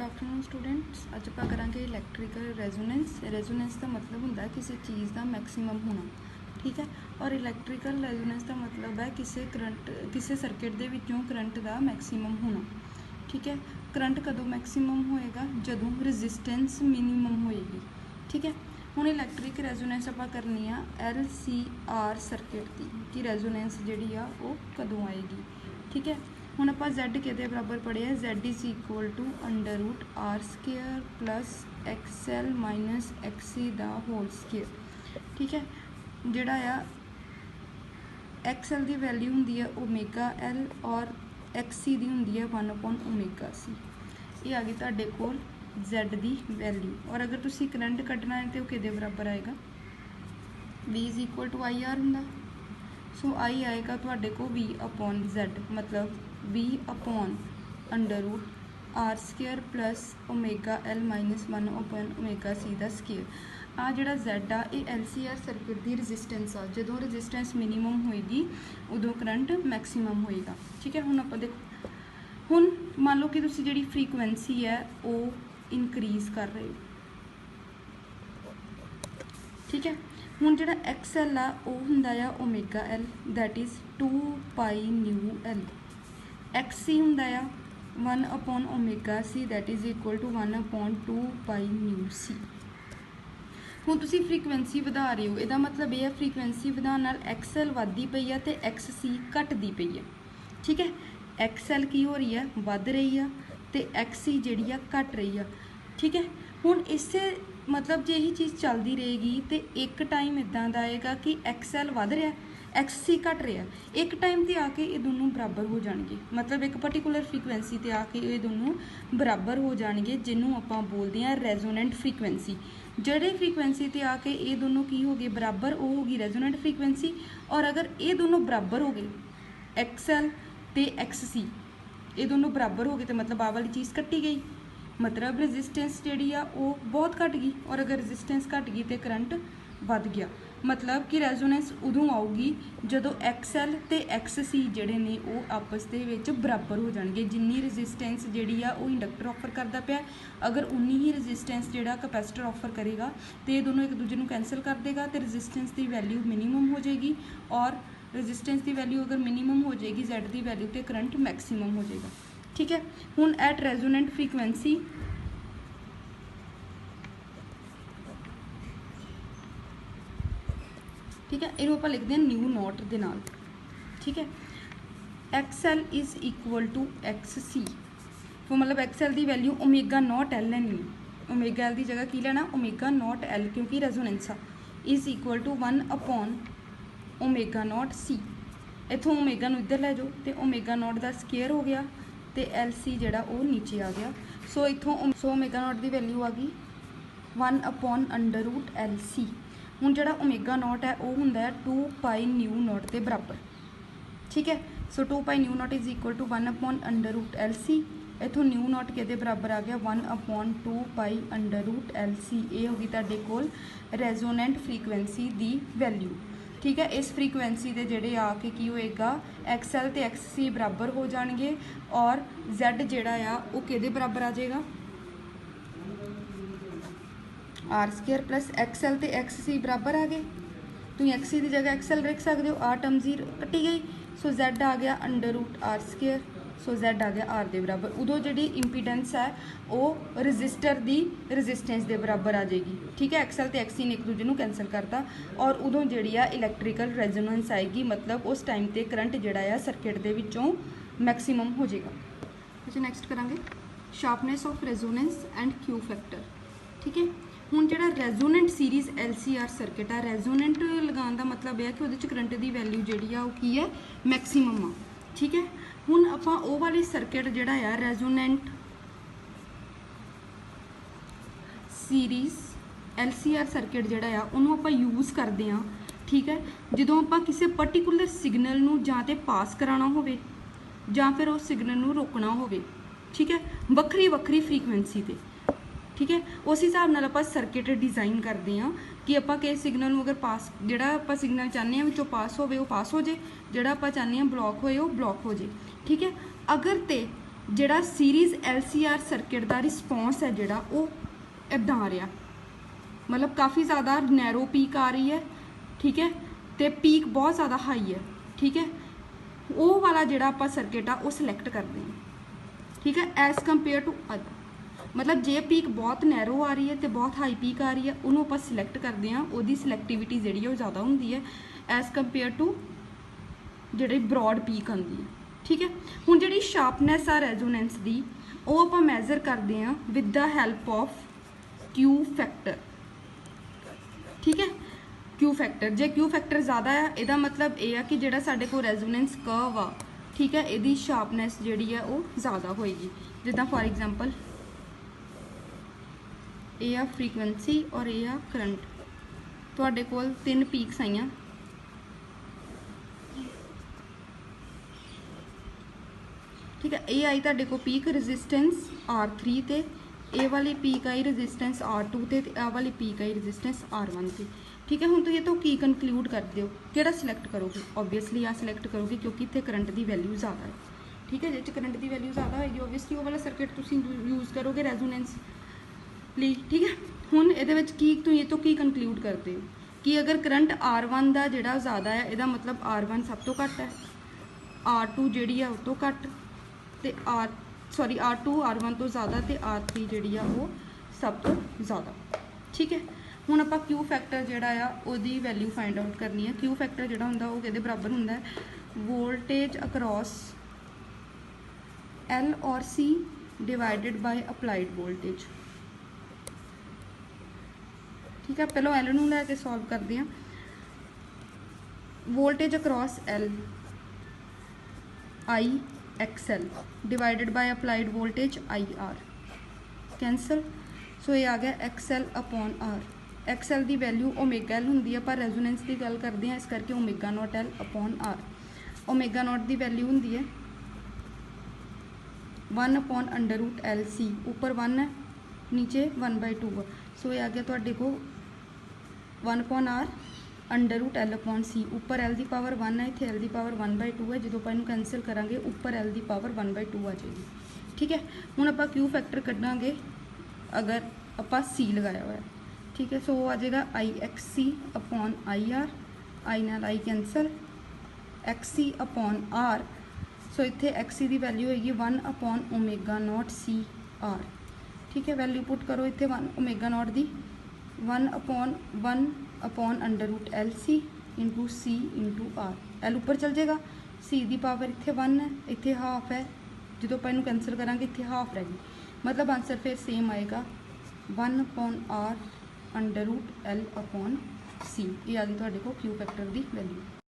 Afternoon students. अज आप करांगे electrical resonance. Resonance का मतलब होंदा किसी चीज़ का मैक्सीमम होना, ठीक है। और इलैक्ट्रिकल रेजोनेंस का मतलब है किसी करंट किसी सर्किट के विचों करंट का मैक्सीमम होना, ठीक है। करंट कदों मैक्सीमम होएगा जदों रजिस्टेंस मिनीमम होएगी, ठीक है। हुण इलैक्ट्रिक रेजोनेंस आप करनी आ LCR सर्किट की कि रेजोनेंस जिहड़ी आ वो कदों आएगी, ठीक है। हुण आपां Z किहदे बराबर पढ़िया, Z is equal to √R² plus XL minus XC दा होल स्केयर, ठीक है। जिहड़ा आ XL की वैल्यू हुंदी है ω_L और XC की हुंदी है 1/ωc। ये आ गई तुहाडे कोल Z की वैल्यू। और अगर तुसीं करंट कड्ढना है तो वो किहदे बराबर आएगा, V is equal to IR हुंदा। सो I आएगा तुहाडे को V/Z, मतलब V/√R² plus ω_L minus 1/ωc का स्केयर। आ जिहड़ा Z आ ये LCR सर्किट की रजिस्टेंस आ। जदों रजिस्टेंस मिनीमम होएगी उदों करंट मैक्सीमम होएगा, ठीक है। हुण आपां देखो, हुण मान लो कि तुसीं जिहड़ी फ्रीकुएंसी है वो इनक्रीज़ कर रहे हो, ठीक है। हुण जिहड़ा XL आ वो हुंदा आ ω_L that is 2π/μL। XC हुंदा आ 1/ωc that is equal to 1/2π/μc। हुण तुसीं फ्रीकुएंसी वधा रहे हो, इहदा मतलब यह है फ्रीकुएंसी वधाउण नाल XL वधदी पई है ते XC घटदी पई है, ठीक है। XL की हो रही है, वध रही है, ते XC जिहड़ी आ घट रही है, ठीक है। हुण इसे मतलब जे यही चीज़ चलती रहेगी तो एक टाइम इदां दा आएगा कि XL वध रहा XC घट रहा, एक टाइम ते आके ये दोनों बराबर हो जाएंगे। मतलब एक पर्टिकुलर फ्रीकुएंसी ते आके ये दोनों बराबर हो जाएंगे, जिन्हों आपां बोलते हैं रेजोनेंट फ्रीकुएंसी। ਜਿਹੜੇ फ्रीकुएंसी ते आके ये दोनों की हो गए बराबर, वो होगी रेजोनेंट फ्रीकुएंसी। और अगर ये दोनों बराबर हो गए XL ते XC ये दोनों बराबर हो गए तो मतलब आ वाली चीज़ कट्टी गई, मतलब रजिस्टेंस जिहड़ी आ वो बहुत घट गई। और अगर रजिस्टेंस घट गई तो करंट वध गया। मतलब कि रेजोनेंस उदों आऊगी जदों XL ते XC जिहड़े ने वो आपस दे विच बराबर हो जाणगे। जिन्नी रजिस्टेंस जिहड़ी आ वो इंडक्टर ऑफर करदा पिया, अगर उन्नी ही रजिस्टेंस जिहड़ा कैपेसिटर ऑफर करेगा तो ये दोनों एक दूजे नूं कैंसल कर देगा तो रजिस्टेंस की वैल्यू मिनीमम हो जाएगी। और रजिस्टेंस की वैल्यू अगर मिनीमम हो जाएगी Z की वैल्यू तो करंट मैक्सीमम हो जाएगा, ठीक है। हुण एट रेजोनेंट फ्रीकुएंसी ठीक है, इन्हों आप लिखते हैं न्यू नोट के नाल, ठीक है। XL is equal to XC, तो मतलब XL की वैल्यू ω0L लेनी है। ω_L की जगह की लेना ω0L, क्योंकि रेजोनेंस आ। Is equal to 1/ω0C। इतों ओमेगा नूं इधर लै जाओ तो ω0 का स्केयर हो गया तो LC जिहड़ा वो नीचे आ गया। सो इतों ω0 की वैल्यू आ गई 1/√LC। हुण जिहड़ा ω0 है वो हुंदा है 2π/μ0 के बराबर, ठीक है। सो 2π/μ0 इज इक्वल टू 1/√LC। इतों μ0 किहदे बराबर आ गया 1/2π/√LC। ये होगी तुहाडे कोल रेजोनेंट फ्रीकुएंसी की वैल्यू, ठीक है। इस फ्रीकुएंसी के जिहड़े आके की होएगा XL ते XC बराबर हो जाएंगे और Z जिहड़ा आ वो किहदे बराबर आ जाएगा R² प्लस XL ते XC बराबर आ गए। तुम XC की जगह XL रख सकते हो, आ टर्म 0 कट्टी गई। सो Z आ गया √R², सो Z आ गया R के बराबर। उदों जी इंपीडेंस है वो रजिस्टर की रजिस्टेंस के बराबर आ जाएगी, ठीक है। XL ते XC ने एक दूजे को कैंसल करता और उदों जी इलैक्ट्रिकल रेजोनेंस आएगी, मतलब उस टाइम पर करंट जोड़ा सर्किट के विचों मैक्सीमम हो जाएगा। अच्छा, नैक्सट करांगे sharpness of resonance and Q factor, ठीक है। हुण जिहड़ा रेजोनेंट सीरीज़ LCR सर्किट आ, रेजोनेंट लगाने का मतलब यह कि उहदे करंट की वैल्यू जिहड़ी आ वो की है मैक्सीमम आ, ठीक है। हुण आपां ओह वाली सर्किट जिहड़ा आ रेजोनेंट सीरीज़ LCR सर्किट जिहड़ा आ उहनूं आपां यूज़ करदे आ, ठीक है। जदों आपां किसी पर्टिकुलर सिग्नल नूं जां ते पास कराना होवे जां फिर उस सिग्नल नूं रोकना होवे, ठीक है, वक्री वक्री फ्रीकुएंसी ते, ठीक है। उस हिसाब नाल आपां सर्किट डिज़ाइन करते हैं कि आपां किस सिग्नल नूं अगर पास जिहड़ा आपां सिग्नल चाहते हैं विचों पास होवे वो पास हो जाए, जिहड़ा आपां चाहते हैं ब्लॉक होए वो ब्लॉक हो जाए, ठीक है। अगर तो ਜਿਹੜਾ ਸੀਰੀਜ਼ LCR ਸਰਕਿਟ ਦਾ ਰਿਸਪੌਂਸ ਹੈ ਜਿਹੜਾ ਉਹ ਇੱਦਾਂ ਆ ਰਿਹਾ, ਮਤਲਬ ਕਾफ़ी ज़्यादा नैरो पीक आ रही है, ठीक है, तो पीक बहुत ज़्यादा हाई है, ठीक है। वो वाला जोड़ा आप सर्किट आ सिलेक्ट करते हैं, ठीक है, एज़ कंपेयर टू अदर। मतलब जे पीक बहुत नैरो आ रही है तो बहुत हाई पीक आ रही है, उन्होंने आप सिलेक्ट करते हैं, वो सिलेक्टिविटी जी ज़्यादा होंगी है एज़ कंपेयर टू जी ब्रॉड पीक आती है, ठीक है। हुण जी शार्पनैस आ रेजोनेंस की वो आप मैजर करते हैं with the help of Q factor, ठीक है। क्यू फैक्टर जे क्यू फैक्टर ज़्यादा है यदा मतलब यह है कि जो साढ़े को रेजोनेंस कर्व आ, ठीक है, यदी शार्पनैस जी है वो ज़्यादा होएगी। जिदा फॉर एग्जाम्पल ये आ फ्रीकुएंसी और ये आ करंट, तुहाडे कोल 3 पीक्स आईयां, ठीक है। ये आई तुहाडे को पीक रजिस्टेंस R3 ते, ए वाली पीक आई रजिस्टेंस R2 ते, आ वाली पीक आई रजिस्टेंस R1 ते, ठीक है। हुण तुसीं तो की कनकलूड करते हो, किहड़ा सिलेक्ट करोगे? ऑब्वियसली आ सिलेक्ट करोगे क्योंकि इत्थे करंट की वैल्यू ज़्यादा है, ठीक है। जिस करंट की वैल्यू ज़्यादा होगी ऑब्वियसली वो वाला सर्किट तुसीं यूज़ करोगे रेजोनेंस ਲਈ, ठीक है। हुण इहदे विच की तुसीं तो की कनकलूड करते हो कि अगर करंट R1 का जिहड़ा ज़्यादा है इहदा मतलब R1 सब तो घट है, R2 जिहड़ी है उस तो घट ते R2 R1 तो ज़्यादा तो R3 जी वो सब तो ज़्यादा, ठीक है। हुण आपां क्यू फैक्टर जिहड़ा आ उहदी वैल्यू फाइंड आउट करनी है। क्यू फैक्टर जिहड़ा हुंदा वो किहदे बराबर हुंदा है? वोल्टेज अक्रॉस L और C divided by applied voltage, ठीक है। पहलों L नूं लैके सॉल्व करते हैं। Voltage across L IXL divided by applied voltage IR, cancel. So ये आ गया XL अपॉन R। XL की वैल्यू ओमेगा L होंगी है, पर रेजोनेंस की गल करते हैं इस करके omega naught L upon R। Omega naught की वैल्यू होंगी है 1 अपॉन √LC, ऊपर 1 है नीचे 1/2 है। सो ये आ गया तुहाडे को 1 upon R √L upon C, ऊपर L की पावर 1 है, इत्थे L की पावर 1/2 है। जो आप कैंसल करांगे ऊपर L की पावर 1/2 आ जाएगी, ठीक है। हुण आपां क्यू फैक्टर कढांगे अगर आपां C लगाया हुआ है, ठीक है। सो आ जाएगा IXC अपॉन IR, I नाल I cancel, XC upon R। सो इत्थे XC की वैल्यू होगी 1 अपॉन ओमेगा नॉट CR, ठीक है। वैल्यू पुट करो इत्थे 1 ओमेगा नॉट की 1 upon √LC into C into R। L ऊपर चल जाएगा, C की पावर इत्थे 1 है, इत्थे हाफ है, जो आप इनू कैंसल करांगे इत्थे हाफ रहेगी, मतलब आंसर फिर सेम आएगा 1 upon R √L upon C। ये आ गई तुहाडे को क्यू फैक्टर की वैल्यू।